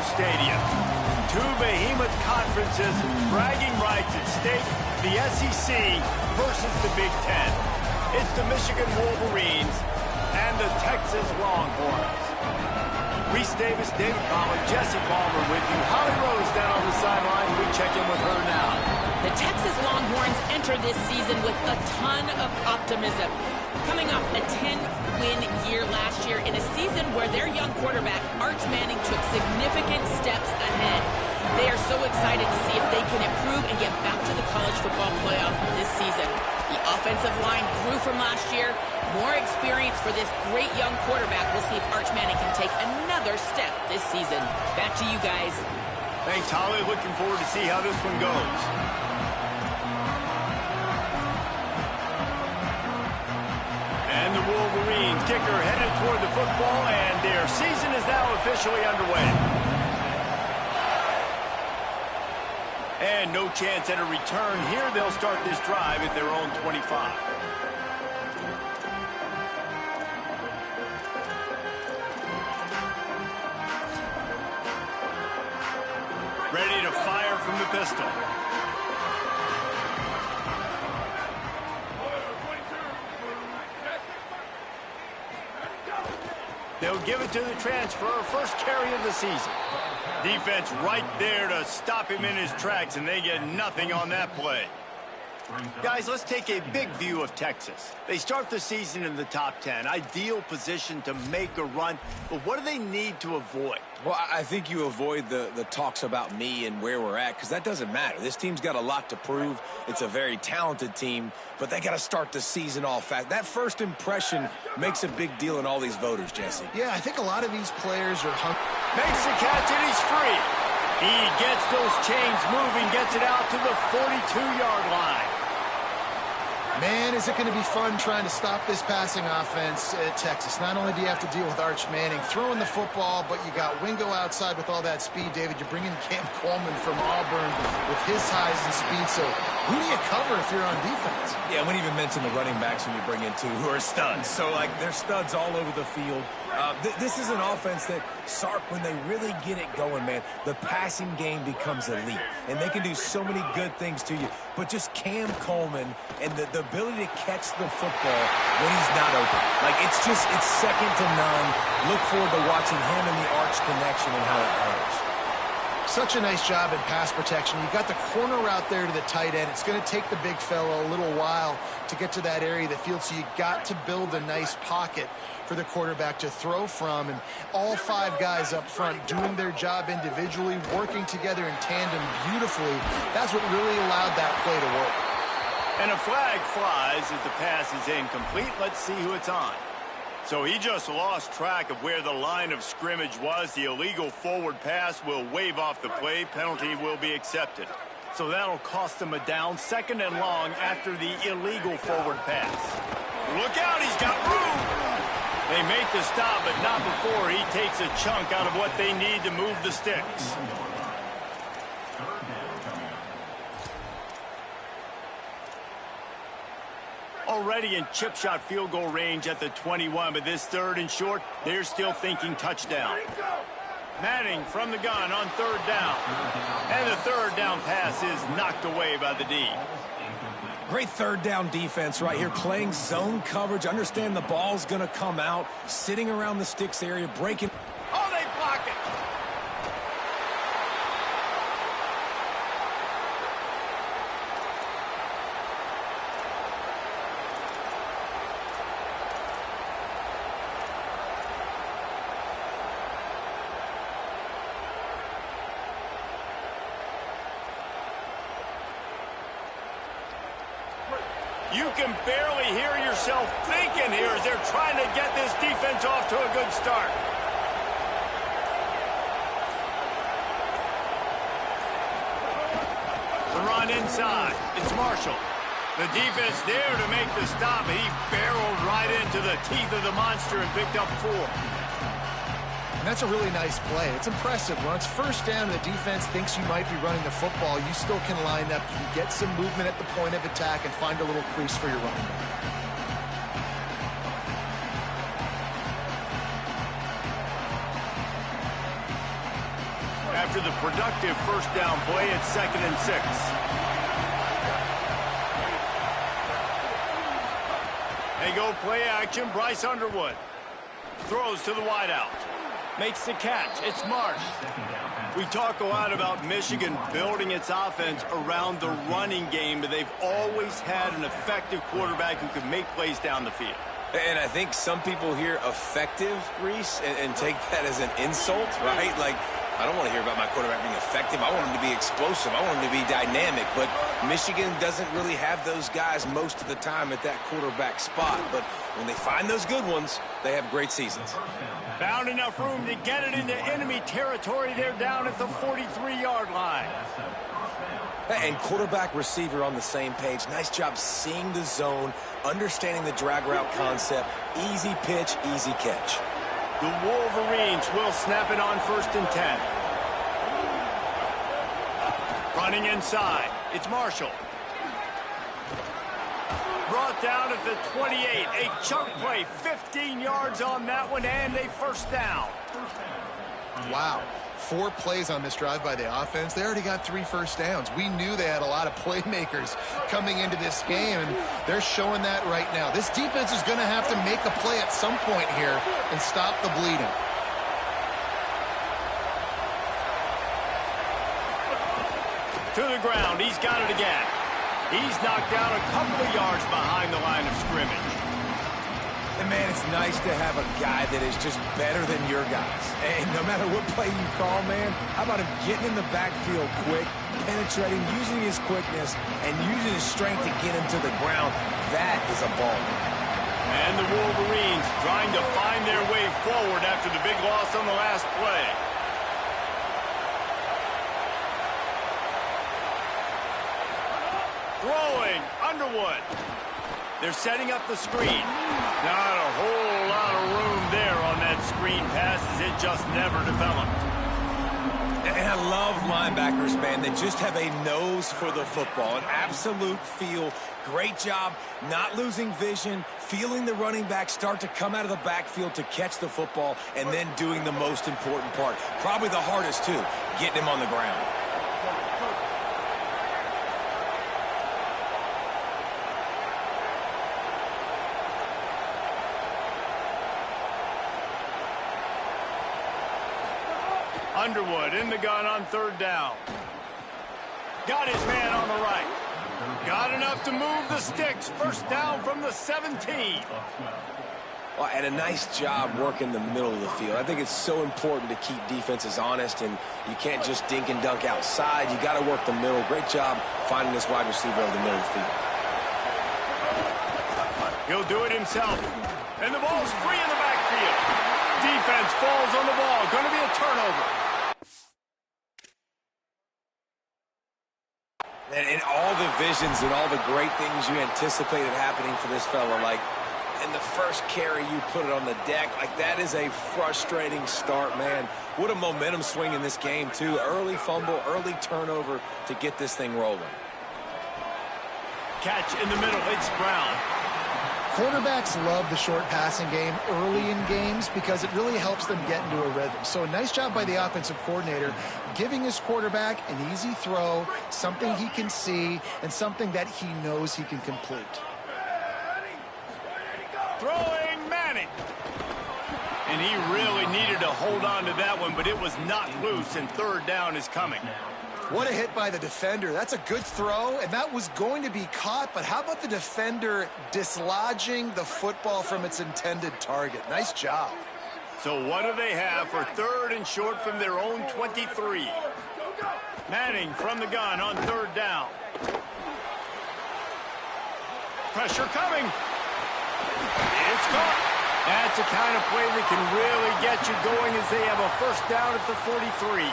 Stadium. Two behemoth conferences, bragging rights at stake, the SEC versus the Big Ten. It's the Michigan Wolverines and the Texas Longhorns. Reese Davis, David Palmer, Jesse Palmer with you. Holly Rose down on the sidelines. We check in with her now. The Texas Longhorns enter this season with a ton of optimism. Coming off a 10-win year last year in a season where their young quarterback, Arch Manning, took significant steps ahead. They are so excited to see if they can improve and get back to the college football playoff this season. The offensive line grew from last year. More experience for this great young quarterback. We'll see if Arch Manning can take another step this season. Back to you guys. Thanks, Holly. Looking forward to see how this one goes. And the Wolverines kicker headed toward the football, and their season is now officially underway. And no chance at a return here. They'll start this drive at their own 25. Ready to fire from the pistol. They'll give it to the transfer, first carry of the season. Defense right there to stop him in his tracks, and they get nothing on that play. Guys, let's take a big view of Texas. They start the season in the top 10. Ideal position to make a run, but what do they need to avoid? Well, I think you avoid the talks about me and where we're at, because that doesn't matter. This team's got a lot to prove. It's a very talented team, but they got to start the season off fast. That first impression makes a big deal in all these voters, Jesse. Yeah, I think a lot of these players are hungry. Makes the catch, and he's free. He gets those chains moving, gets it out to the 42-yard line. Man, is it going to be fun trying to stop this passing offense at Texas. Not only do you have to deal with Arch Manning throwing the football, but you got Wingo outside with all that speed, David. You're bringing Cam Coleman from Auburn with his size and speed. So who do you cover if you're on defense? Yeah, I wouldn't even mention the running backs who you bring in, too, who are studs. So, like, they're studs all over the field. This is an offense that, Sark, when they really get it going, man, the passing game becomes elite. And they can do so many good things to you. But just Cam Coleman and the ability to catch the football when he's not open. Like, it's second to none. Look forward to watching him and the Arch connection and how it goes. Such a nice job in pass protection. You got the corner out there to the tight end. It's going to take the big fella a little while to get to that area of the field, so you got to build a nice pocket for the quarterback to throw from. And all five guys up front doing their job individually, working together in tandem beautifully. That's what really allowed that play to work. And a flag flies as the pass is incomplete. Let's see who it's on. So he just lost track of where the line of scrimmage was. The illegal forward pass will wave off the play. Penalty will be accepted. So that'll cost them a down, second and long after the illegal forward pass. Look out, he's got room. They make the stop, but not before he takes a chunk out of what they need to move the sticks. Already in chip shot field goal range at the 21, but this third and short, they're still thinking touchdown. Manning from the gun on third down. And the third down pass is knocked away by the D. Great third down defense right here, playing zone coverage. Understand the ball's going to come out, sitting around the sticks area, breaking. Oh, they block it. You can barely hear yourself thinking here as they're trying to get this defense off to a good start. The run inside. It's Marshall. The defense there to make the stop. He barreled right into the teeth of the monster and picked up 4. And that's a really nice play. It's impressive. When it's first down and the defense thinks you might be running the football, you still can line up. You can get some movement at the point of attack and find a little crease for your running back. after the productive first down play at 2nd and 6. They go play action. Bryce Underwood throws to the wideout. Makes the catch. It's Marsh. We talk a lot about Michigan building its offense around the running game, but they've always had an effective quarterback who can make plays down the field. And I think some people hear effective, Reese, and take that as an insult, right? Like, I don't want to hear about my quarterback being effective. I want him to be explosive. I want him to be dynamic. But Michigan doesn't really have those guys most of the time at that quarterback spot. But when they find those good ones, they have great seasons. Found enough room to get it into enemy territory. They're down at the 43-yard line. And quarterback receiver on the same page. Nice job seeing the zone, understanding the drag route concept. Easy pitch, easy catch. The Wolverines will snap it on 1st and 10. Running inside. It's Marshall. Brought down at the 28. A chunk play. 15 yards on that one, and a first down. Wow. 4 plays on this drive by the offense. They already got 3 first downs. We knew they had a lot of playmakers coming into this game, and they're showing that right now. This defense is going to have to make a play at some point here and stop the bleeding. To the ground. He's got it again. He's knocked down a couple of yards behind the line of scrimmage. And, man, it's nice to have a guy that is just better than your guys. And no matter what play you call, man, how about him getting in the backfield quick, penetrating, using his quickness, and using his strength to get him to the ground? That is a ball. And the Wolverines trying to find their way forward after the big loss on the last play. Throwing, Underwood. They're setting up the screen. Not a whole lot of room there on that screen pass as it just never developed. And I love linebackers, man, that just have a nose for the football, an absolute feel. Great job not losing vision, feeling the running back start to come out of the backfield to catch the football, and then doing the most important part. Probably the hardest, too, getting him on the ground. Underwood in the gun on 3rd down. Got his man on the right. Got enough to move the sticks. First down from the 17. Well, and a nice job working the middle of the field. I think it's so important to keep defenses honest, and you can't just dink and dunk outside. You got to work the middle. Great job finding this wide receiver over the middle of the field. He'll do it himself. And the ball's free in the backfield. Defense falls on the ball. Going to be a turnover. And all the visions and all the great things you anticipated happening for this fella, like in the first carry you put it on the deck, like that is a frustrating start, man. What a momentum swing in this game, too. Early fumble, early turnover to get this thing rolling. Catch in the middle. It's Brown. Quarterbacks love the short passing game early in games because it really helps them get into a rhythm. So a nice job by the offensive coordinator giving his quarterback an easy throw, something he can see, and something that he knows he can complete. Throwing Manning. And he really needed to hold on to that one, but it was not loose, and 3rd down is coming. What a hit by the defender. That's a good throw, and that was going to be caught, but how about the defender dislodging the football from its intended target? Nice job. So what do they have for 3rd and short from their own 23? Manning from the gun on 3rd down. Pressure coming. It's caught. That's a kind of play that can really get you going as they have a first down at the 43.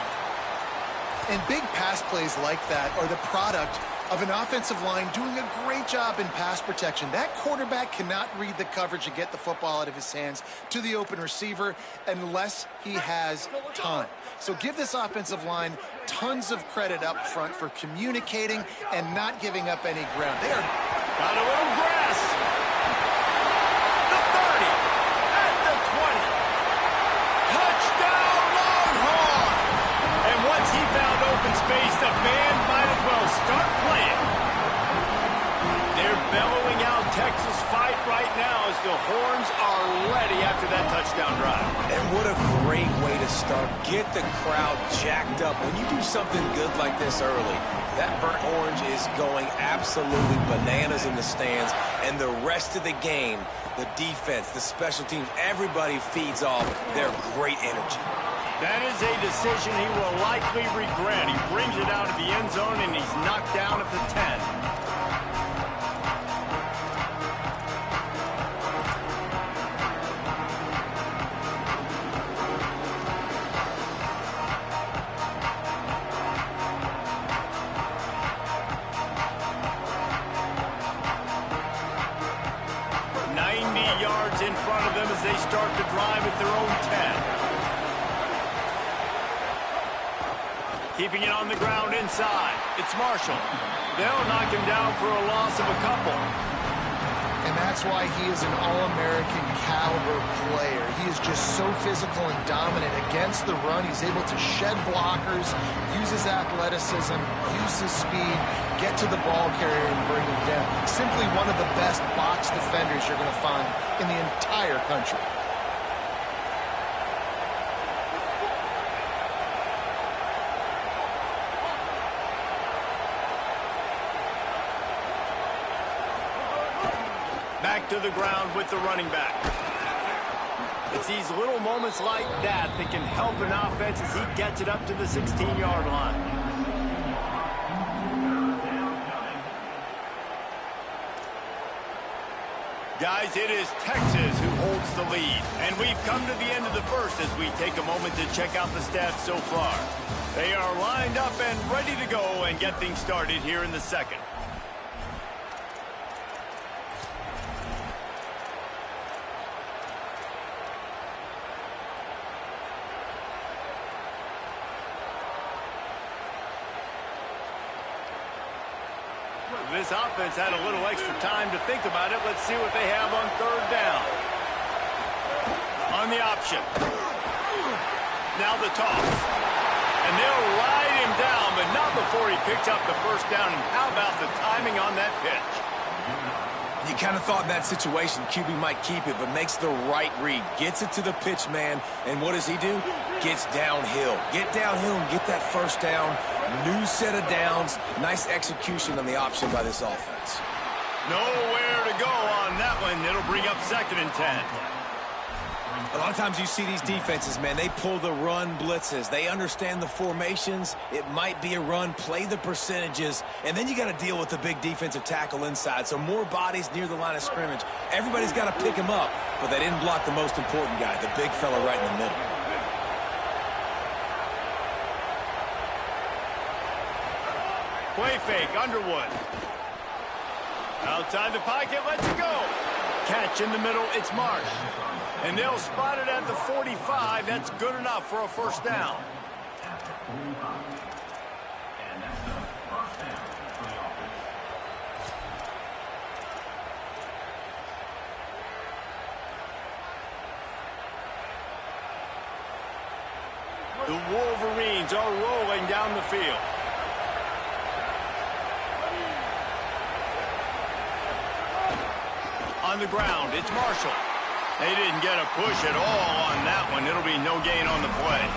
And big pass plays like that are the product of an offensive line doing a great job in pass protection. That quarterback cannot read the coverage and get the football out of his hands to the open receiver unless he has time. So give this offensive line tons of credit up front for communicating and not giving up any ground. They are got a little grass. The 30 at the 20. Touchdown Longhorns. And once he great way to start. Get the crowd jacked up. When you do something good like this early, that burnt orange is going absolutely bananas in the stands. And the rest of the game, the defense, the special teams, everybody feeds off their great energy. That is a decision he will likely regret. He brings it out of the end zone, and he's knocked down at the 10. 90 yards in front of them as they start the drive at their own 10. Keeping it on the ground inside. It's Marshall. They'll knock him down for a loss of a couple. And that's why he is an All-American caliber player. He is just so physical and dominant against the run. He's able to shed blockers, use his athleticism, use his speed, get to the ball carrier and bring him down. Simply one of the best box defenders you're going to find in the entire country. Back to the ground with the running back. It's these little moments like that that can help an offense as he gets it up to the 16-yard line. Guys, it is Texas who holds the lead. And we've come to the end of the first as we take a moment to check out the stats so far. They are lined up and ready to go and get things started here in the second. This offense had a little extra time to think about it. Let's see what they have on third down. On the option. Now the toss. And they'll ride him down, but not before he picks up the first down. And how about the timing on that pitch? You kind of thought in that situation QB might keep it, but makes the right read. Gets it to the pitch man, and what does he do? Gets downhill. Get downhill and get that first down. New set of downs. Nice execution on the option by this offense. Nowhere to go on that one. It'll bring up 2nd and 10. A lot of times you see these defenses, man, they pull the run blitzes. They understand the formations. It might be a run, play the percentages, and then you got to deal with the big defensive tackle inside. So more bodies near the line of scrimmage. Everybody's got to pick him up, but they didn't block the most important guy, the big fella right in the middle. Play fake, Underwood. Outside the pocket, let's go. Catch in the middle, it's Marsh. And they'll spot it at the 45. That's good enough for a first down. The Wolverines are rolling down the field. On the ground, it's Marshall. They didn't get a push at all on that one. It'll be no gain on the play.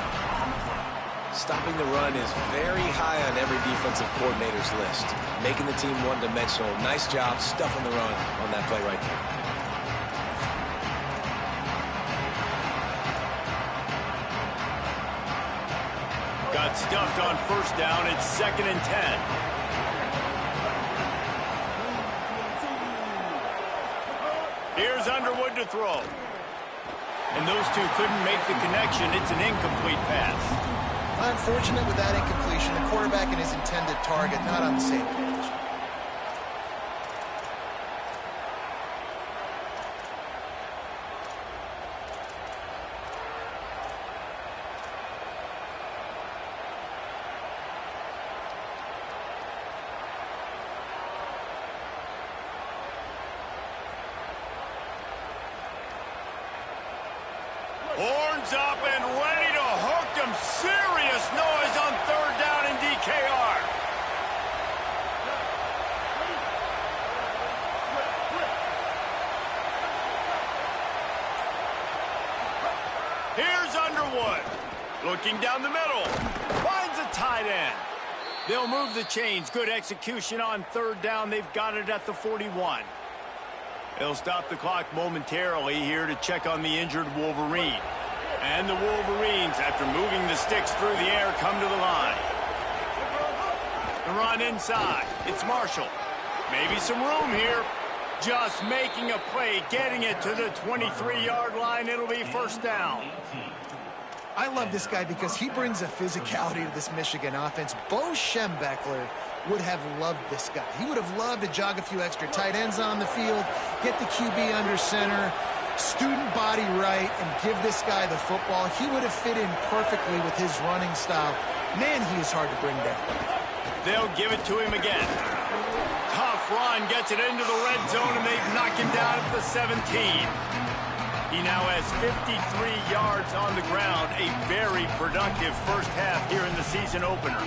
Stopping the run is very high on every defensive coordinator's list. Making the team one-dimensional. Nice job stuffing the run on that play right there. Got stuffed on first down. It's 2nd and 10. Here's Underwood to throw. And those two couldn't make the connection. It's an incomplete pass. Unfortunate with that incompletion. The quarterback and his intended target not on the same page. Horns up and ready to hook them. Serious noise on third down in DKR. Here's Underwood. Looking down the middle. Finds a tight end. They'll move the chains. Good execution on third down. They've got it at the 41. They'll stop the clock momentarily here to check on the injured Wolverine. And the Wolverines, after moving the sticks through the air, come to the line. The run inside. It's Marshall. Maybe some room here. Just making a play, getting it to the 23-yard line. It'll be first down. I love this guy because he brings a physicality to this Michigan offense. Bo Schembechler would have loved this guy. He would have loved to jog a few extra tight ends on the field, get the QB under center, student body right, and give this guy the football. He would have fit in perfectly with his running style. Man, he is hard to bring down. They'll give it to him again. Tough run, gets it into the red zone, and they've knocked him down at the 17. He now has 53 yards on the ground. A very productive first half here in the season opener.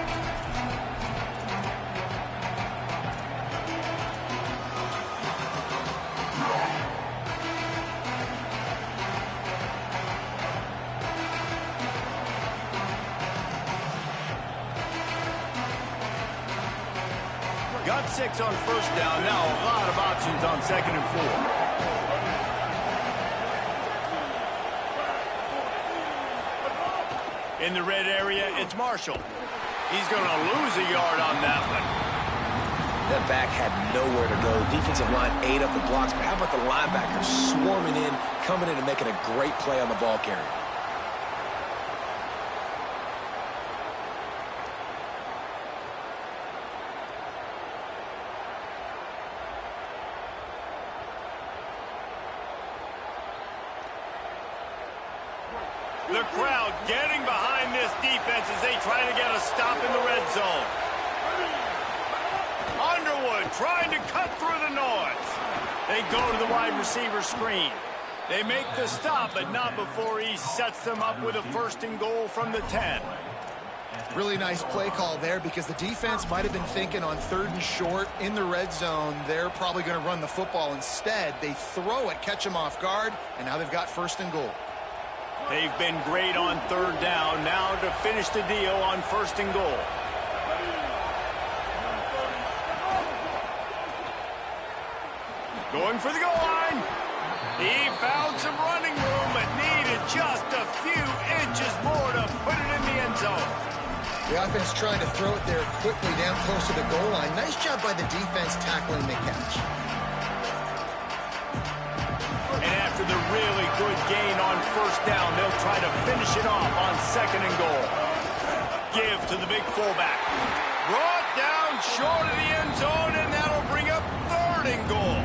Got 6 on first down. Now a lot of options on 2nd and 4. In the red area, it's Marshall. He's going to lose a yard on that one. That back had nowhere to go. Defensive line ate up the blocks, but how about the linebackers swarming in, coming in and making a great play on the ball carrier? The crowd getting behind this defense as they try to get a stop in the red zone. Underwood trying to cut through the noise. They go to the wide receiver screen. They make the stop, but not before he sets them up with a 1st and goal from the 10. Really nice play call there because the defense might have been thinking on 3rd and short in the red zone. They're probably going to run the football instead. They throw it, catch them off guard, and now they've got 1st and goal. They've been great on 3rd down. Now to finish the deal on 1st and goal. Going for the goal line. He found some running room, but needed just a few inches more to put it in the end zone. The offense trying to throw it there quickly down close to the goal line. Nice job by the defense tackling the catch. And after the really good gain on 1st down, they'll try to finish it off on 2nd and goal. Give to the big fullback. Brought down short of the end zone, and that'll bring up 3rd and goal.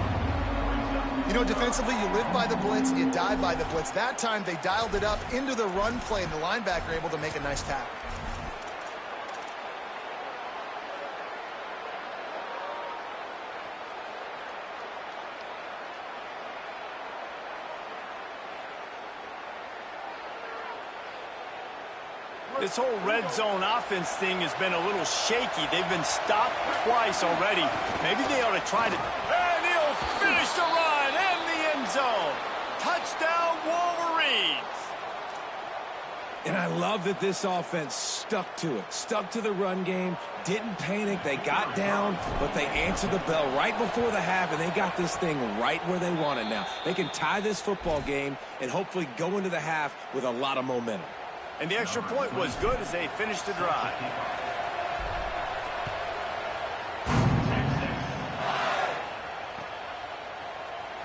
You know, defensively, you live by the blitz, you die by the blitz. That time, they dialed it up into the run play, and the linebacker able to make a nice tackle. This whole red zone offense thing has been a little shaky. They've been stopped twice already. Maybe they ought to try to... And he'll finish the run in the end zone. Touchdown, Wolverines. And I love that this offense stuck to it. Stuck to the run game. Didn't panic. They got down, but they answered the bell right before the half, and they got this thing right where they want it now. They can tie this football game and hopefully go into the half with a lot of momentum. And the extra point was good as they finished the drive.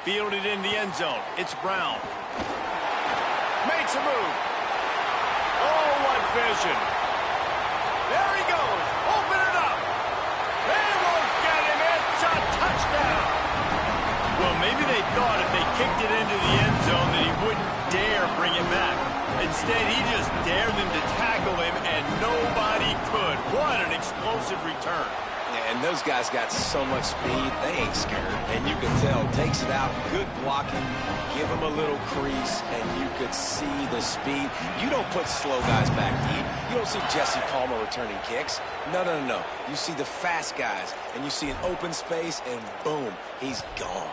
Fielded in the end zone. It's Brown. Makes a move. Oh, what vision. There he goes. Open it up. They won't get him. It's a touchdown. Well, maybe they thought if they kicked it into the end zone that he wouldn't dare bring it back. Instead, he just dared them to tackle him, and nobody could. What an explosive return. Yeah, and those guys got so much speed, they ain't scared. And you can tell, takes it out, good blocking, give him a little crease, and you could see the speed. You don't put slow guys back deep. You don't see Jesse Palmer returning kicks. No, no, no, no. You see the fast guys, and you see an open space, and boom, he's gone.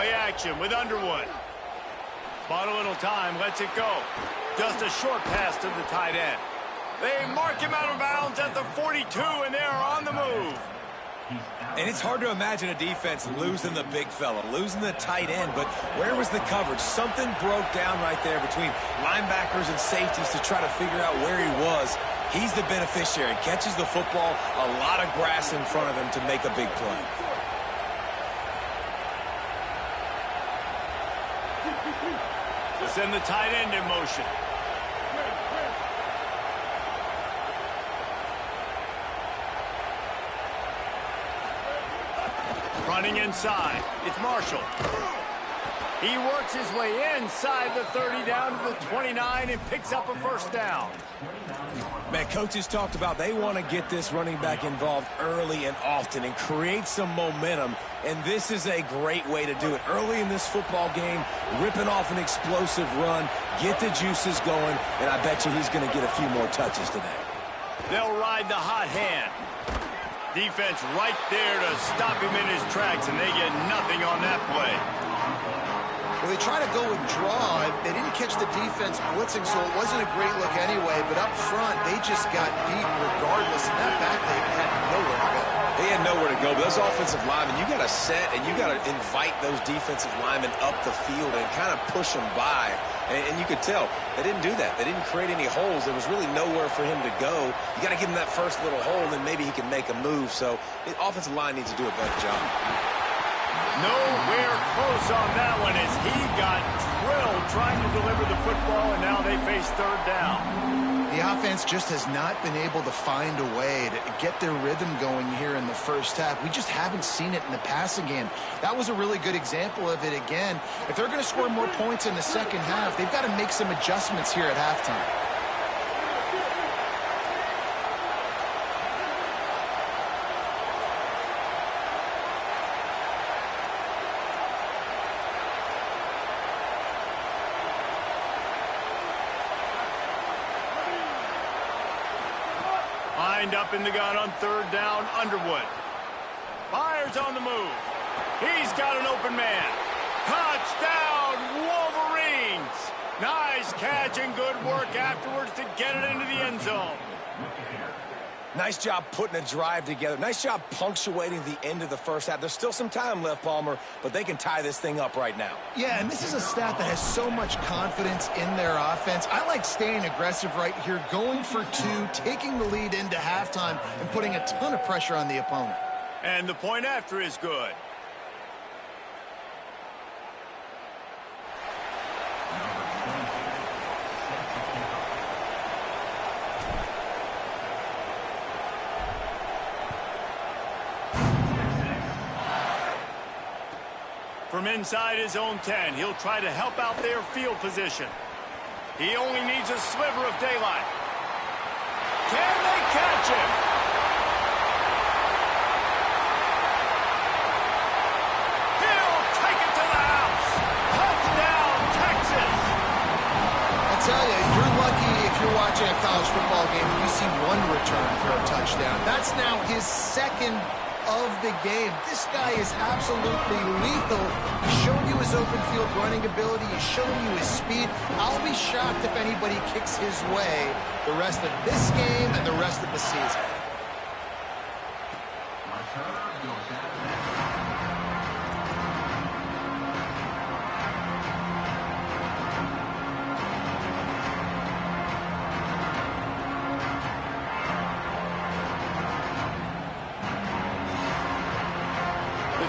Play action with Underwood. Bought a little time, lets it go. Just a short pass to the tight end. They mark him out of bounds at the 42, and they're on the move. And it's hard to imagine a defense losing the big fella, losing the tight end, but where was the coverage? Something broke down right there between linebackers and safeties to try to figure out where he was. He's the beneficiary. Catches the football, a lot of grass in front of him to make a big play. To send the tight end in motion. Running inside. It's Marshall. He works his way inside the 30 down to the 29 and picks up a first down. Man, coaches talked about they want to get this running back involved early and often and create some momentum, and this is a great way to do it. Early in this football game, ripping off an explosive run, get the juices going, and I bet you he's going to get a few more touches today. They'll ride the hot hand. Defense right there to stop him in his tracks, and they get nothing on that play. Well, they try to go and draw. They didn't catch the defense blitzing, so it wasn't a great look anyway. But up front, they just got beat regardless. And that back leg had nowhere to go. They had nowhere to go, but those offensive linemen, you got to set and you got to invite those defensive linemen up the field and kind of push them by. And you could tell they didn't do that. They didn't create any holes. There was really nowhere for him to go. You got to give him that first little hole, and then maybe he can make a move. So the offensive line needs to do a better job. Nowhere close on that one as he got drilled trying to deliver the football, and now they face third down. The offense just has not been able to find a way to get their rhythm going here in the first half. We just haven't seen it in the passing game. That was a really good example of it again. If they're going to score more points in the second half, they've got to make some adjustments here at halftime. Lined up in the gun on third down, Underwood. Fires on the move. He's got an open man. Touchdown, Wolverines! Nice catch and good work afterwards to get it into the end zone. Nice job putting a drive together. Nice job punctuating the end of the first half. There's still some time left, Palmer, but they can tie this thing up right now. Yeah, and this is a staff that has so much confidence in their offense. I like staying aggressive right here, going for two, taking the lead into halftime, and putting a ton of pressure on the opponent. And the point after is good. From inside his own 10, he'll try to help out their field position. He only needs a sliver of daylight. Can they catch him? He'll take it to the house. Touchdown, Texas. I tell you, you're lucky if you're watching a college football game and you see one return for a touchdown. That's now his second of the game. This guy is absolutely lethal. He's shown you his open field running ability. He's shown you his speed. I'll be shocked if anybody kicks his way the rest of this game and the rest of the season.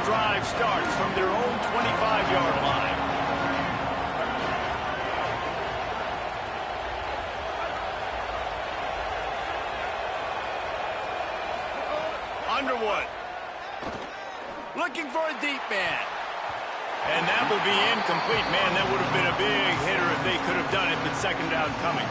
Drive starts from their own 25-yard line. Underwood looking for a deep man. And that will be incomplete. Man, that would have been a big hitter if they could have done it, but second down coming.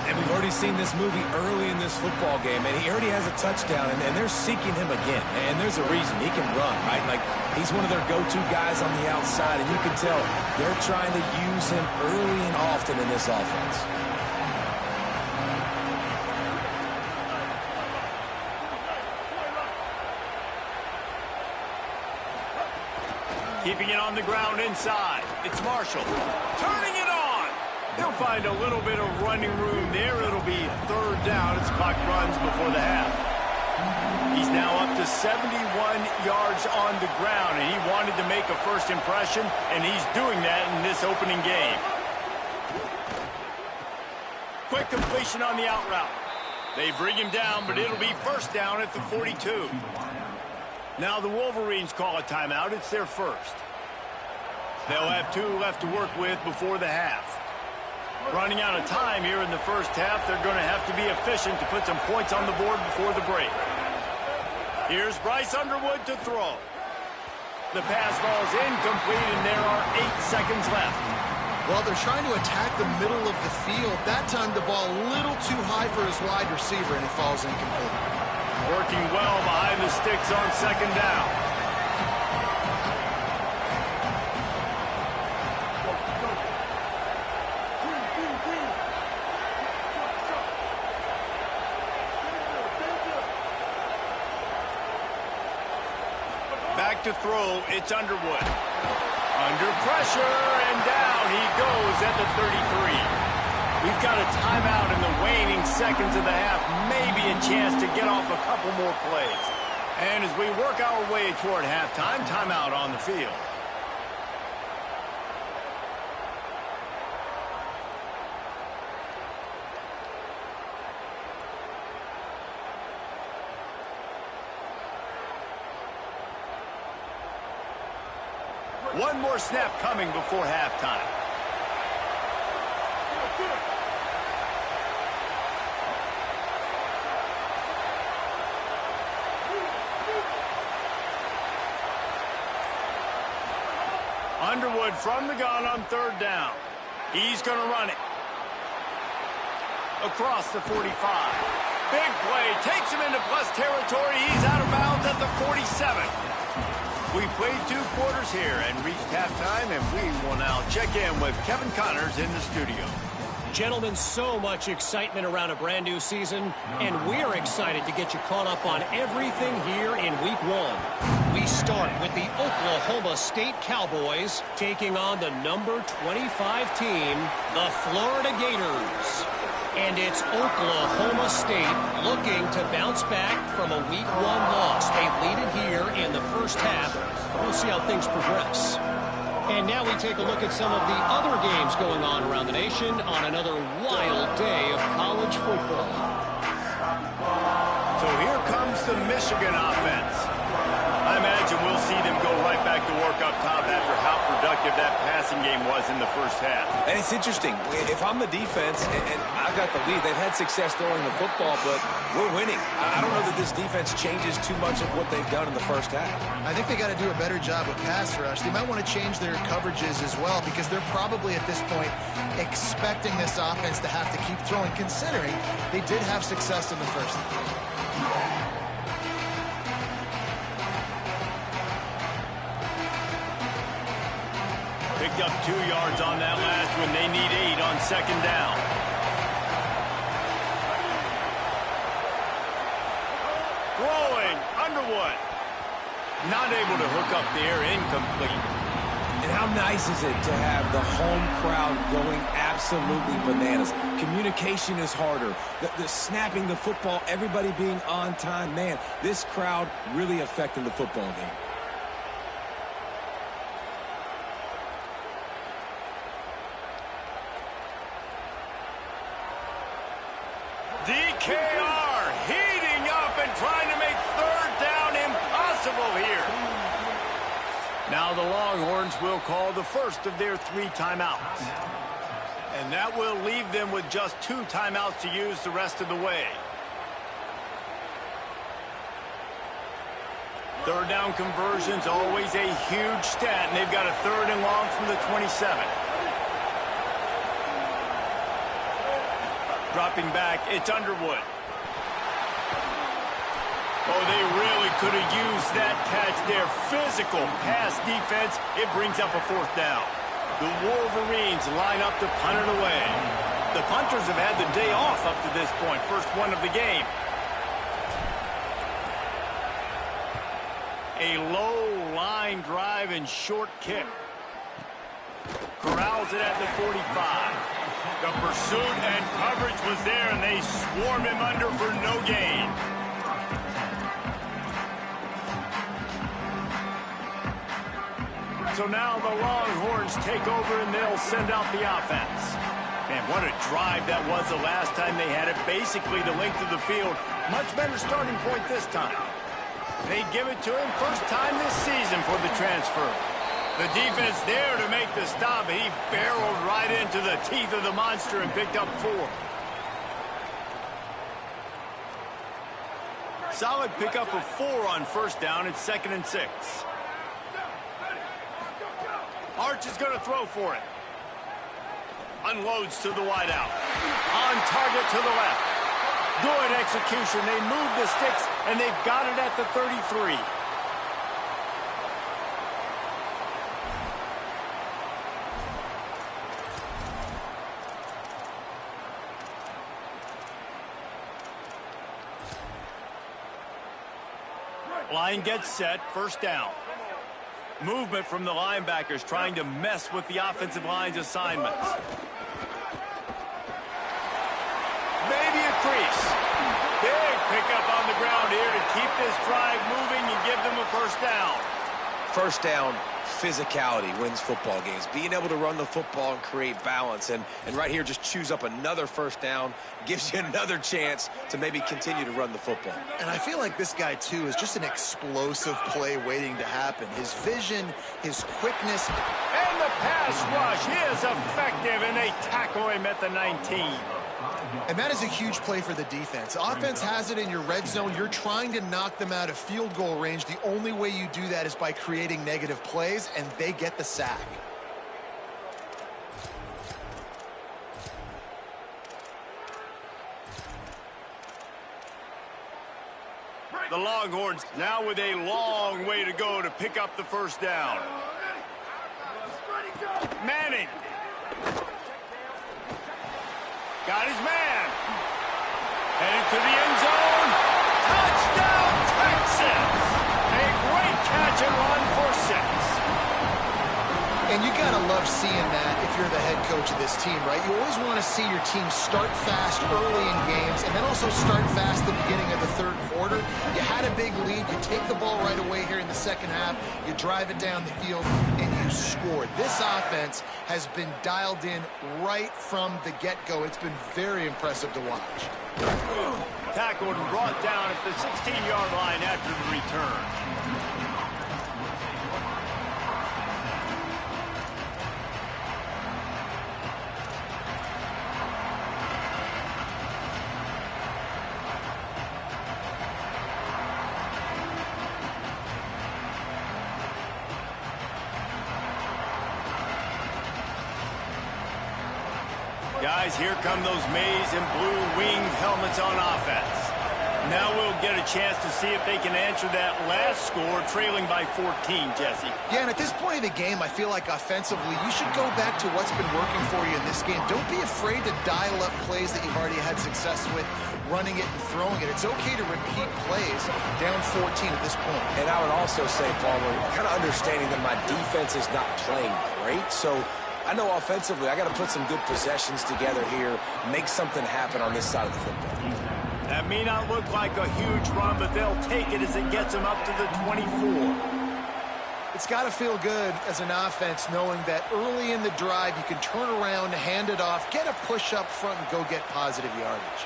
And we've already seen this movie early in this football game, and he already has a touchdown, and they're seeking him again. And there's a reason. He can run, right? Like, he's one of their go-to guys on the outside, and you can tell they're trying to use him early and often in this offense. Keeping it on the ground inside. It's Marshall. Turning it on. He'll find a little bit of running room there. It'll be third down as clock runs before the half. He's now up to 71 yards on the ground, and he wanted to make a first impression, and he's doing that in this opening game. Quick completion on the out route. They bring him down, but it'll be first down at the 42. Now the Wolverines call a timeout. It's their first. They'll have 2 left to work with before the half. Running out of time here in the first half, they're going to have to be efficient to put some points on the board before the break. Here's Bryce Underwood to throw. The pass falls incomplete, and there are 8 seconds left. Well, they're trying to attack the middle of the field. That time the ball a little too high for his wide receiver, and it falls incomplete. Working well behind the sticks on second down. Back to throw, it's Underwood. Under pressure, and down he goes at the 33. We've got a timeout in the waning seconds of the half. Maybe a chance to get off a couple more plays. And as we work our way toward halftime, timeout on the field. One more snap coming before halftime. Underwood from the gun on third down. He's going to run it. Across the 45. Big play. Takes him into plus territory. He's out of bounds at the 47. We played 2 quarters here and reached halftime, and we will now check in with Kevin Connors in the studio. Gentlemen, so much excitement around a brand new season, and we're excited to get you caught up on everything here in Week 1. We start with the Oklahoma State Cowboys taking on the number 25 team, the Florida Gators. And it's Oklahoma State looking to bounce back from a Week 1 loss. They lead it here in the first half. We'll see how things progress. And now we take a look at some of the other games going on around the nation on another wild day of college football. So here comes the Michigan offense. I imagine we'll see them go right back to work up top after how productive that passing game was in the first half. And it's interesting. If I'm the defense and I've got the lead, they've had success throwing the football, but we're winning. I don't know that this defense changes too much of what they've done in the first half. I think they got to do a better job of pass rush. They might want to change their coverages as well, because they're probably at this point expecting this offense to have to keep throwing, considering they did have success in the first half. Picked up 2 yards on that last one. They need 8 on second down. Rolling, Underwood. Not able to hook up there, incomplete. And how nice is it to have the home crowd going absolutely bananas? Communication is harder. The snapping the football, everybody being on time. Man, this crowd really affecting the football game. DKR heating up and trying to make third down impossible here. Now the Longhorns will call the first of their 3 timeouts. And that will leave them with just 2 timeouts to use the rest of the way. Third down conversion's always a huge stat, and they've got a 3rd and long from the 27. Dropping back, it's Underwood. Oh, they really could have used that catch there. Physical pass defense. It brings up a 4th down. The Wolverines line up to punt it away. The punters have had the day off up to this point. First one of the game. A low line line drive and short kick. Corrals it at the 45. The pursuit and coverage was there, and they swarmed him under for no gain. So now the Longhorns take over, and they'll send out the offense. Man, what a drive that was the last time they had it. Basically the length of the field. Much better starting point this time. They give it to him first time this season for the transfer. The defense there to make the stop. He barreled right into the teeth of the monster and picked up 4. Solid pickup of 4 on first down. It's 2nd and 6. Arch is going to throw for it. Unloads to the wideout. On target to the left. Good execution. They move the sticks, and they've got it at the 33. Line gets set. First down. Movement from the linebackers trying to mess with the offensive line's assignments. Maybe a crease. Big pickup on the ground here to keep this drive moving and give them a first down. First down, physicality wins football games. Being able to run the football and create balance. And right here, just choose up another first down. Gives you another chance to maybe continue to run the football. And I feel like this guy, too, is just an explosive play waiting to happen. His vision, his quickness. And the pass rush is effective, and they tackle him at the 19. And that is a huge play for the defense. Offense has it in your red zone. You're trying to knock them out of field goal range. The only way you do that is by creating negative plays, and they get the sack. The Longhorns now with a long way to go to pick up the first down. Manning. Got his man. Headed to the end zone. Touchdown, Texas. A great catch and run for 6. And you got to love seeing that if you're the head coach of this team, right? You always want to see your team start fast early in games and then also start fast at the beginning of the third quarter. You had a big lead. You take the ball right away here in the second half. You drive it down the field, and you scored. This offense has been dialed in right from the get-go. It's been very impressive to watch. Tackled and brought down at the 16-yard line after the return. Guys, here come those maize and blue winged helmets on offense. Now we'll get a chance to see if they can answer that last score, trailing by 14, Jesse. Yeah, and at this point of the game, I feel like offensively, you should go back to what's been working for you in this game. Don't be afraid to dial up plays that you've already had success with, running it and throwing it. It's okay to repeat plays down 14 at this point. And I would also say, Palmer, kind of understanding that my defense is not playing great, so I know offensively I got to put some good possessions together here, make something happen on this side of the football. That may not look like a huge run, but they'll take it as it gets them up to the 24. It's got to feel good as an offense knowing that early in the drive you can turn around, hand it off, get a push up front, and go get positive yardage.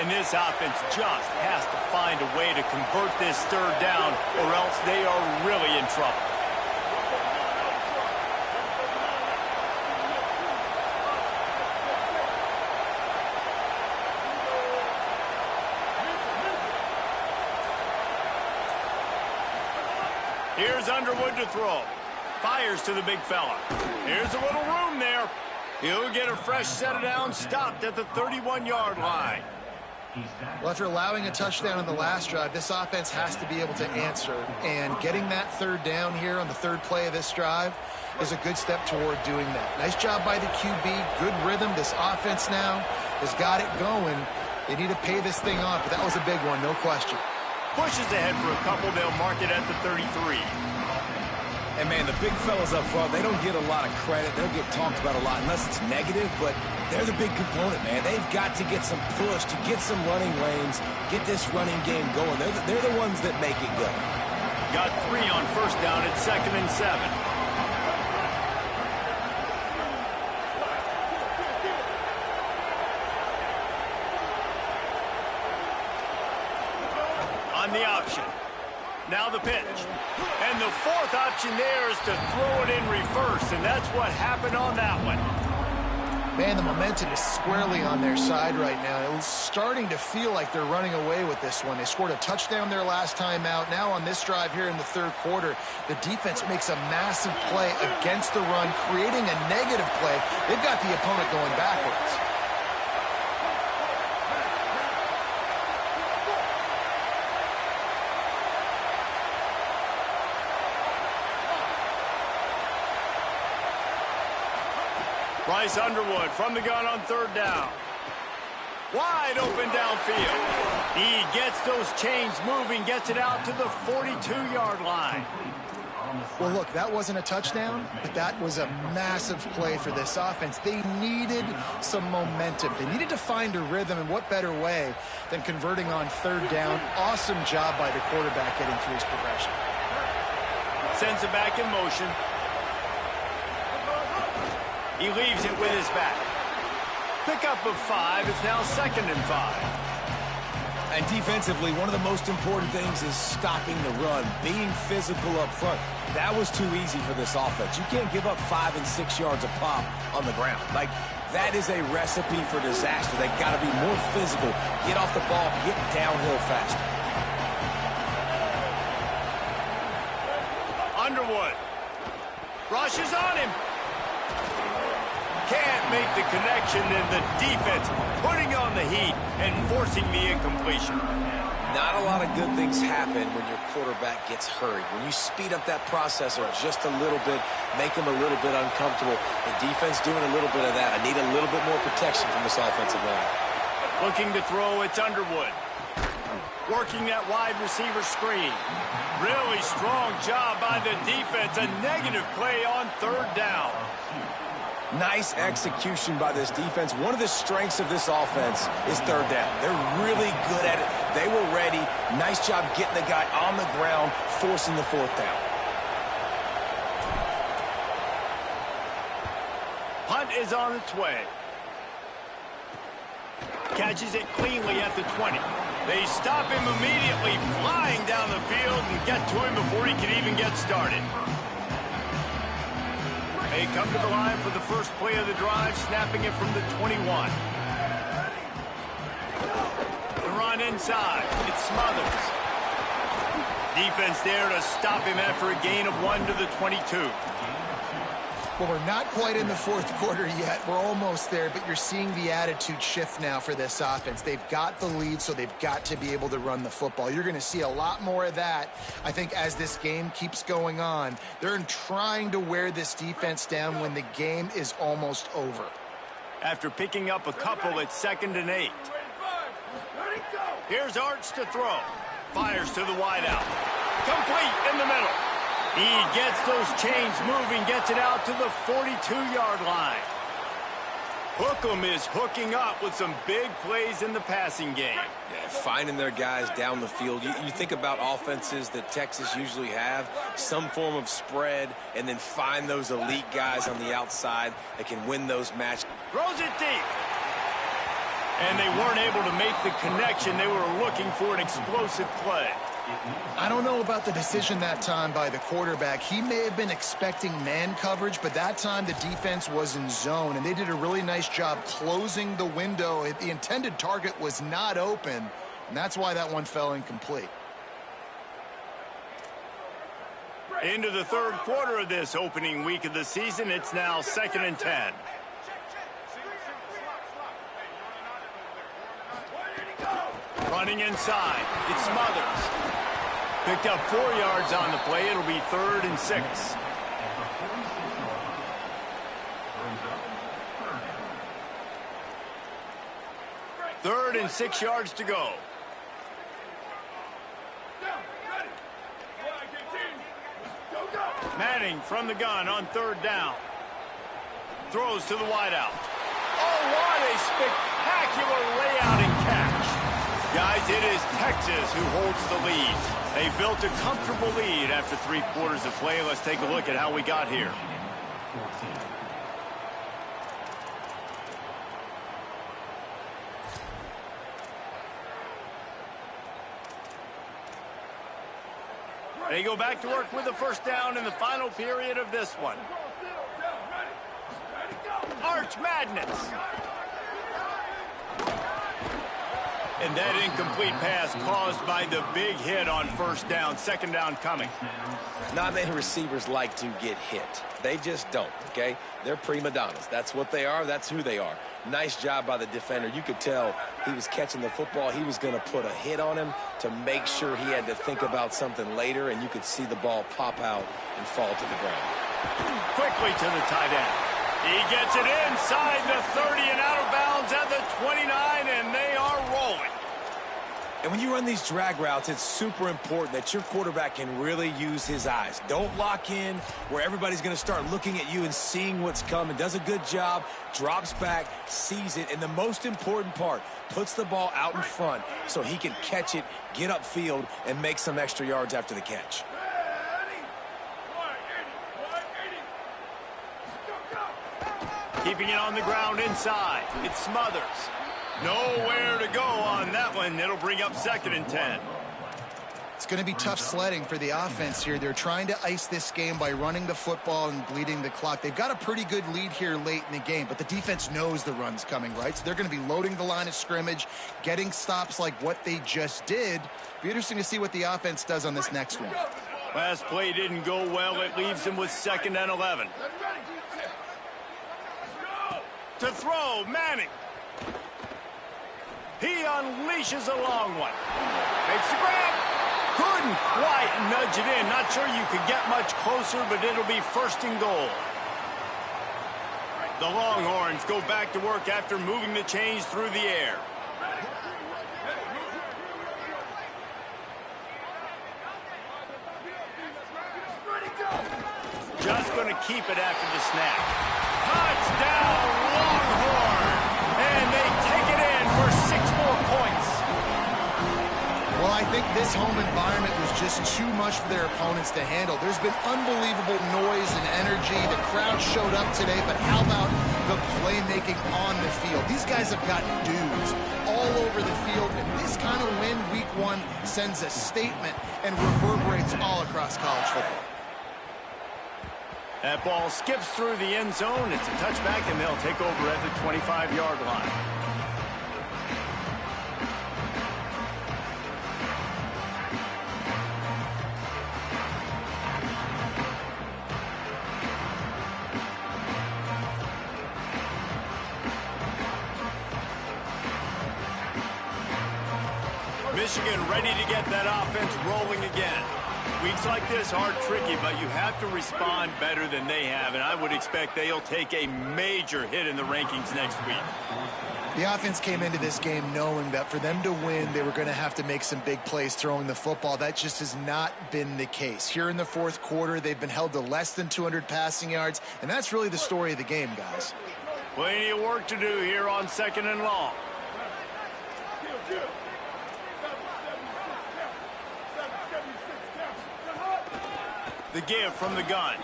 And this offense just has to find a way to convert this third down, or else they are really in trouble. Here's Underwood to throw. Fires to the big fella. Here's a little room there. He'll get a fresh set of downs, stopped at the 31-yard line. Well, after allowing a touchdown on the last drive, this offense has to be able to answer. And getting that third down here on the third play of this drive is a good step toward doing that. Nice job by the QB. Good rhythm. This offense now has got it going. They need to pay this thing off, but that was a big one, no question. Pushes ahead for a couple. They'll mark it at the 33. And, man, the big fellas up front, they don't get a lot of credit. They'll get talked about a lot unless it's negative, but they're the big component, man. They've got to get some push, to get some running lanes, get this running game going. They're the ones that make it go. Got 3 on first down at 2nd and 7. On the option. Now the pitch. And the 4th option there is to throw it in reverse, and that's what happened on that one. Man, the momentum is squarely on their side right now. It's starting to feel like they're running away with this one. They scored a touchdown their last time out. Now on this drive here in the 3rd quarter, the defense makes a massive play against the run, creating a negative play. They've got the opponent going backwards. Bryce Underwood from the gun on 3rd down. Wide open downfield. He gets those chains moving, gets it out to the 42-yard line. Well, look, that wasn't a touchdown, but that was a massive play for this offense. They needed some momentum. They needed to find a rhythm, and what better way than converting on 3rd down. Awesome job by the quarterback getting through his progression. Sends it back in motion. He leaves it with his back. Pickup of 5. It's now 2nd and 5. And defensively, one of the most important things is stopping the run, being physical up front. That was too easy for this offense. You can't give up 5 and 6 yards a pop on the ground. Like, that is a recipe for disaster. They've got to be more physical, get off the ball, get downhill faster. Underwood. Rushes on him. Can't make the connection, and the defense putting on the heat and forcing the incompletion. Not a lot of good things happen when your quarterback gets hurried. When you speed up that processor just a little bit, make him a little bit uncomfortable. The defense doing a little bit of that. I need a little bit more protection from this offensive line. Looking to throw, it's Underwood. Working that wide receiver screen. Really strong job by the defense. A negative play on 3rd down. Nice execution by this defense. One of the strengths of this offense is 3rd down. They're really good at it. They were ready. Nice job getting the guy on the ground, forcing the 4th down. Punt is on its way. Catches it cleanly at the 20. They stop him immediately, flying down the field and get to him before he can even get started. They come to the line for the first play of the drive, snapping it from the 21. The run inside. It Smothers. Defense there to stop him after a gain of 1 to the 22. Well, we're not quite in the 4th quarter yet. We're almost there, but you're seeing the attitude shift now for this offense. They've got the lead, so they've got to be able to run the football. You're going to see a lot more of that, I think, as this game keeps going on. They're trying to wear this defense down when the game is almost over. After picking up a couple at 2nd and 8. Here's Arch to throw. Fires to the wideout. Complete in the middle. He gets those chains moving, gets it out to the 42-yard line. Hookem is hooking up with some big plays in the passing game. Yeah, finding their guys down the field. You think about offenses that Texas usually have, some form of spread, and then find those elite guys on the outside that can win those matches. Throws it deep. And they weren't able to make the connection. They were looking for an explosive play. I don't know about the decision that time by the quarterback. He may have been expecting man coverage, but that time the defense was in zone, and they did a really nice job closing the window. The intended target was not open, and that's why that one fell incomplete. Into the 3rd quarter of this opening week of the season, it's now 2nd and 10. Running inside, it's Smothers. Picked up 4 yards on the play. It'll be 3rd and 6. Third and 6 yards to go. Manning from the gun on third down. Throws to the wideout. Oh, what a spectacular layout and catch. Guys, it is Texas who holds the lead. They built a comfortable lead after 3 quarters of play. Let's take a look at how we got here. They go back to work with a first down in the final period of this one. Arch Madness. And that incomplete pass caused by the big hit on first down. Second down coming. Not many receivers like to get hit. They just don't, okay? They're prima donnas. That's what they are. That's who they are. Nice job by the defender. You could tell he was catching the football. He was going to put a hit on him to make sure he had to think about something later, and you could see the ball pop out and fall to the ground. Quickly to the tight end. He gets it inside the 30 and out of bounds at the 29, and they are rolling. And when you run these drag routes, it's super important that your quarterback can really use his eyes. Don't lock in where everybody's going to start looking at you and seeing what's coming. Does a good job, drops back, sees it, and the most important part, puts the ball out in front so he can catch it, get upfield, and make some extra yards after the catch. Keeping it on the ground inside. It Smothers. Nowhere to go on that one. It'll bring up 2nd and 10. It's going to be tough sledding for the offense here. They're trying to ice this game by running the football and bleeding the clock. They've got a pretty good lead here late in the game, but the defense knows the run's coming, right? So they're going to be loading the line of scrimmage, getting stops like what they just did. Be interesting to see what the offense does on this next one. Last play didn't go well. It leaves him with 2nd and 11. To throw, Manning. He unleashes a long one. Makes the grab. Couldn't quite nudge it in. Not sure you could get much closer, but it'll be 1st and goal. The Longhorns go back to work after moving the chains through the air. Just going to keep it after the snap. Touchdown, Longhorn! And they take it in for 6 more points. Well, I think this home environment was just too much for their opponents to handle. There's been unbelievable noise and energy. The crowd showed up today, but how about the playmaking on the field? These guys have got dudes all over the field, and this kind of win week 1 sends a statement and reverberates all across college football. That ball skips through the end zone. It's a touchback, and they'll take over at the 25-yard line. Michigan ready to get that offense rolling again. Weeks like this are tricky, but you have to respond better than they have, and I would expect they'll take a major hit in the rankings next week. The offense came into this game knowing that for them to win, they were going to have to make some big plays throwing the football. That just has not been the case. Here in the 4th quarter, they've been held to less than 200 passing yards, and that's really the story of the game, guys. Plenty of work to do here on 2nd and long. The give from the gun.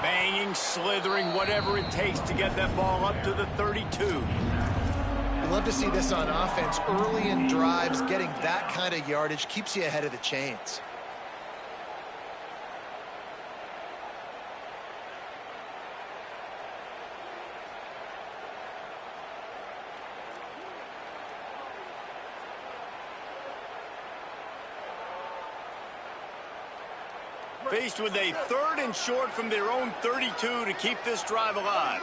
Banging, slithering, whatever it takes to get that ball up to the 32. You love to see this on offense. Early in drives, getting that kind of yardage keeps you ahead of the chains. Faced with a 3rd and short from their own 32 to keep this drive alive.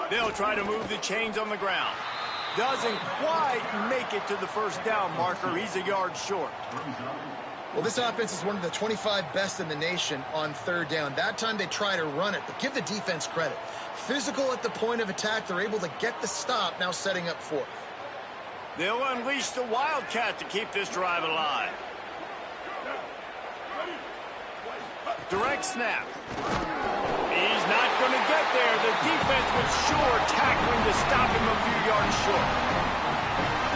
They'll try to move the chains on the ground. Doesn't quite make it to the 1st down marker. He's a yard short. Well, this offense is one of the 25 best in the nation on 3rd down. That time they try to run it, but give the defense credit. Physical at the point of attack, they're able to get the stop, now setting up 4th. They'll unleash the Wildcat to keep this drive alive. Direct snap. He's not going to get there. The defense was sure tackling to stop him a few yards short.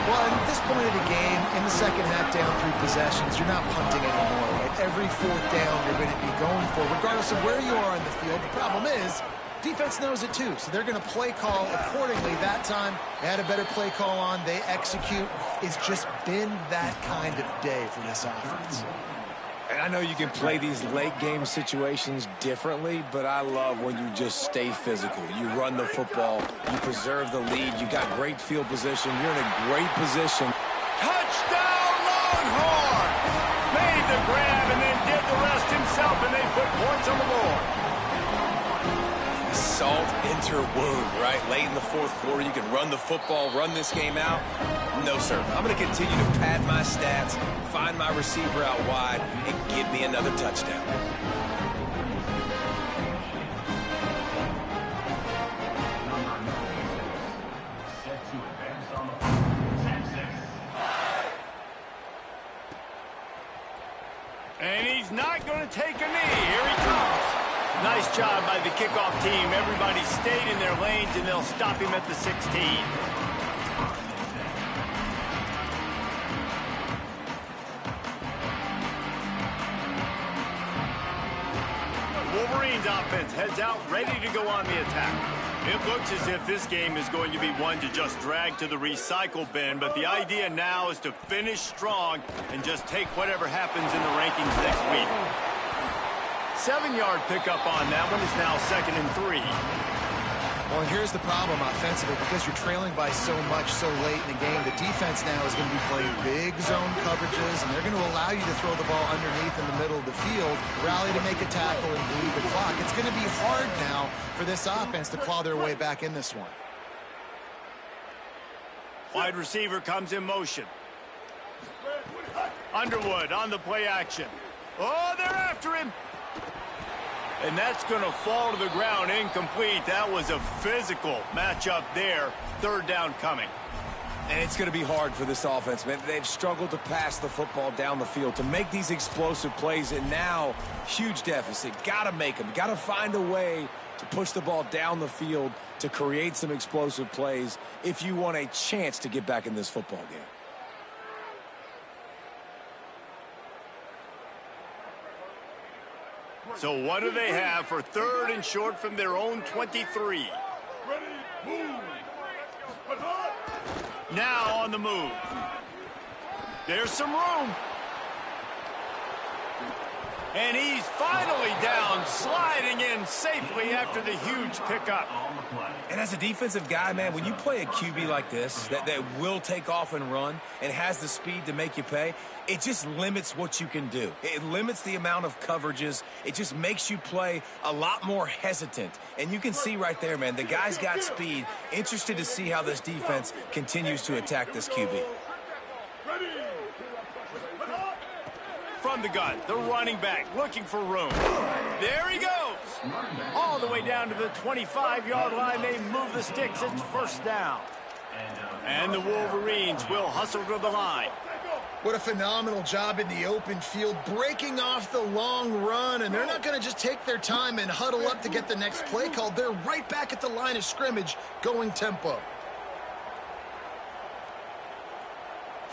Well, at this point of the game, in the second half, down 3 possessions, you're not punting anymore. Right? Every fourth down you're going to be going for, regardless of where you are on the field. The problem is, defense knows it too, so they're going to play call accordingly. That time, they had a better play call on. They execute. It's just been that kind of day for this offense. And I know you can play these late game situations differently, but I love when you just stay physical. You run the football, you preserve the lead, you got great field position, you're in a great position. Touchdown, Longhorn! Made the grab and then did the rest himself, and they put points on the board. Salt into wound, right? Late in the fourth quarter, you can run the football, run this game out. No, sir. I'm going to continue to pad my stats, find my receiver out wide, and give me another touchdown. And he's not going to take a knee. Here he comes. Nice job by the kickoff team. Everybody stayed in their lanes, and they'll stop him at the 16. Wolverines offense heads out, ready to go on the attack. It looks as if this game is going to be one to just drag to the recycle bin, but the idea now is to finish strong and just take whatever happens in the rankings next week. 7-yard pickup on that one is now 2nd and 3. Well, and here's the problem offensively. Because you're trailing by so much so late in the game, the defense now is going to be playing big zone coverages, and they're going to allow you to throw the ball underneath in the middle of the field, rally to make a tackle, and bleed the clock. It's going to be hard now for this offense to claw their way back in this one. Wide receiver comes in motion. Underwood on the play action. Oh, they're after him. And that's going to fall to the ground incomplete. That was a physical matchup there. 3rd down coming. And it's going to be hard for this offense, man. They've struggled to pass the football down the field, to make these explosive plays, and now huge deficit. Got to make them. Got to find a way to push the ball down the field to create some explosive plays if you want a chance to get back in this football game. So what do they have for 3rd and short from their own 23? Now on the move. There's some room. And he's finally down, sliding in safely after the huge pickup. And as a defensive guy, man, when you play a QB like this that will take off and run and has the speed to make you pay, it just limits what you can do. It limits the amount of coverages. It just makes you play a lot more hesitant. And you can see right there, man, the guy's got speed. Interested to see how this defense continues to attack this QB. From the gun, the running back looking for room. There he goes. All the way down to the 25-yard line. They move the sticks. It's 1st down. And the Wolverines will hustle to the line. What a phenomenal job in the open field, breaking off the long run, and they're not going to just take their time and huddle up to get the next play called. They're right back at the line of scrimmage, going tempo.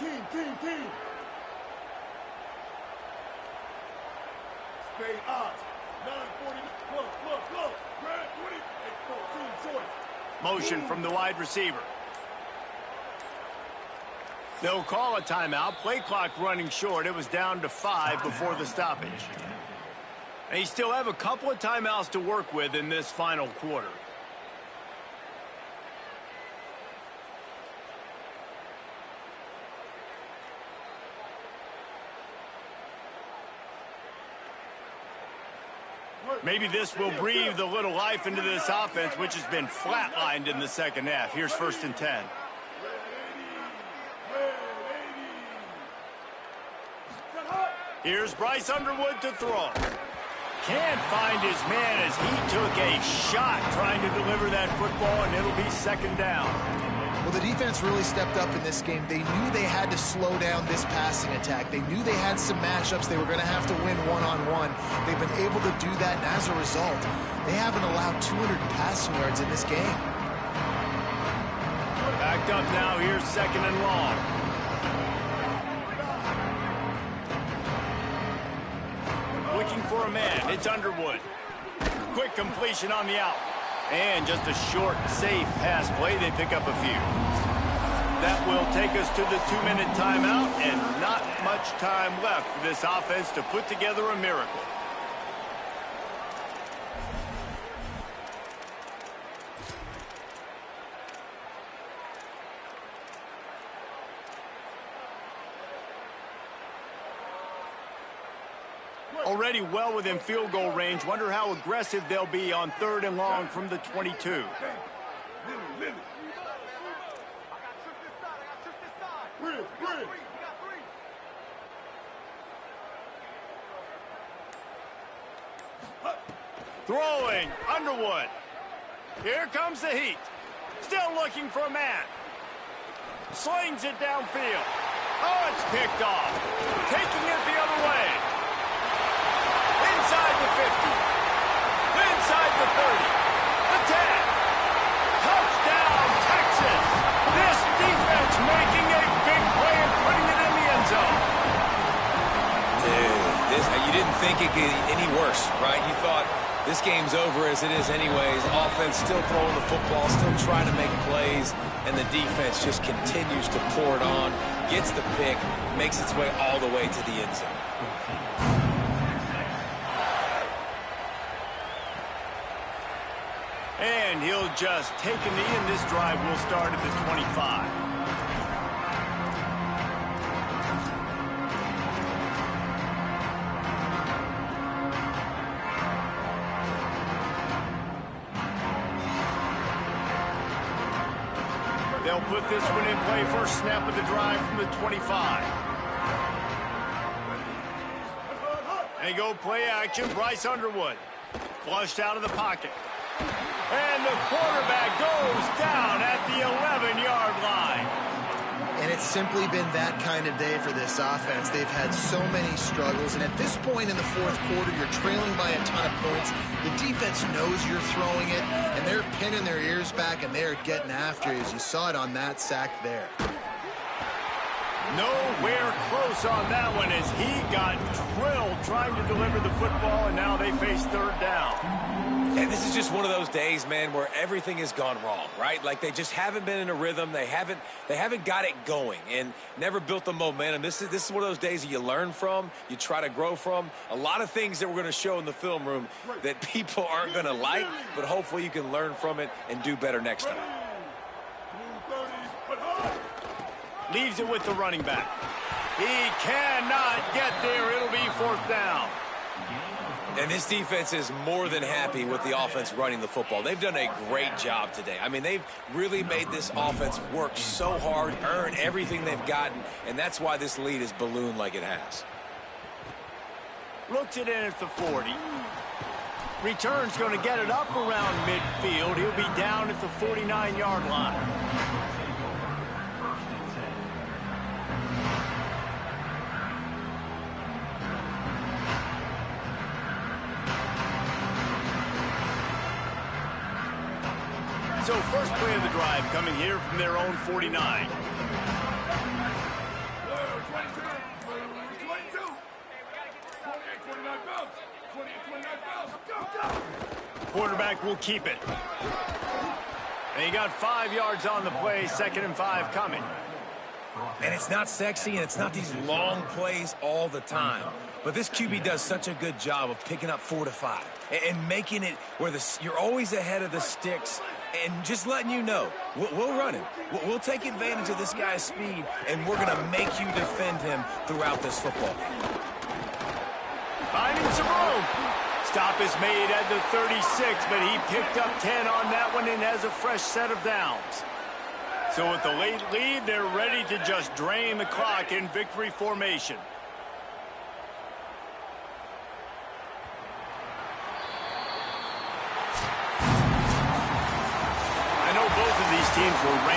Team. Stay out. 940. Close. Grab 20. 14 choice. Motion from the wide receiver. They'll call a timeout. Play clock running short. It was down to 5 before the stoppage. They still have a couple of timeouts to work with in this final quarter. Maybe this will breathe a little life into this offense, which has been flatlined in the second half. Here's 1st and 10. Here's Bryce Underwood to throw. Can't find his man as he took a shot trying to deliver that football, and it'll be 2nd down. Well, the defense really stepped up in this game. They knew they had to slow down this passing attack. They knew they had some matchups they were going to have to win one-on-one. They've been able to do that, and as a result, they haven't allowed 200 passing yards in this game. Backed up now, here's 2nd and long. Looking for a man, it's Underwood. Quick completion on the out. And just a short, safe pass play, they pick up a few. That will take us to the 2-minute timeout, and not much time left for this offense to put together a miracle. Already well within field goal range. Wonder how aggressive they'll be on 3rd and long from the 22. Throwing, Underwood. Here comes the heat. Still looking for a man. Slings it downfield. Oh, it's picked off. Taking it the other way. Inside the 50. Inside the 30. The 10. Touchdown, Texas. This defense making a big play and putting it in the end zone. Dude, you didn't think it could get any worse, right? You thought this game's over as it is anyways. Offense still throwing the football, still trying to make plays, and the defense just continues to pour it on, gets the pick, makes its way all the way to the end zone. And he'll just take a knee, and this drive will start at the 25. They'll put this one in play. First snap of the drive from the 25. And they go play action. Bryce Underwood flushed out of the pocket. And the quarterback goes down at the 11-yard line. And it's simply been that kind of day for this offense. They've had so many struggles, and at this point in the 4th quarter, you're trailing by a ton of points. The defense knows you're throwing it, and they're pinning their ears back, and they're getting after you, as you saw it on that sack there. Nowhere close on that one as he got drilled trying to deliver the football, and now they face 3rd down. And this is just one of those days, man, where everything has gone wrong, right? Like they just haven't been in a rhythm. They haven't got it going and never built the momentum. This is one of those days that you learn from, you try to grow from. A lot of things that we're going to show in the film room that people aren't going to like, but hopefully you can learn from it and do better next time. Leaves it with the running back. He cannot get there. It'll be 4th down. And this defense is more than happy with the offense running the football. They've done a great job today. I mean, they've really made this offense work so hard, earn everything they've gotten, and that's why this lead is ballooned like it has. Looks it in at the 40. Return's going to get it up around midfield. He'll be down at the 49-yard line. So first play of the drive coming here from their own 49. Quarterback will keep it. And he got 5 yards on the play, 2nd and 5 coming. And it's not sexy, and it's not these long plays all the time. But this QB does such a good job of picking up 4 to 5 and making it where you're always ahead of the sticks and just letting you know, we'll run him. We'll take advantage of this guy's speed, and we're going to make you defend him throughout this football game. Finding some room. Stop is made at the 36, but he picked up 10 on that one and has a fresh set of downs. So with the late lead, they're ready to just drain the clock in victory formation. I know both of these teams were ranked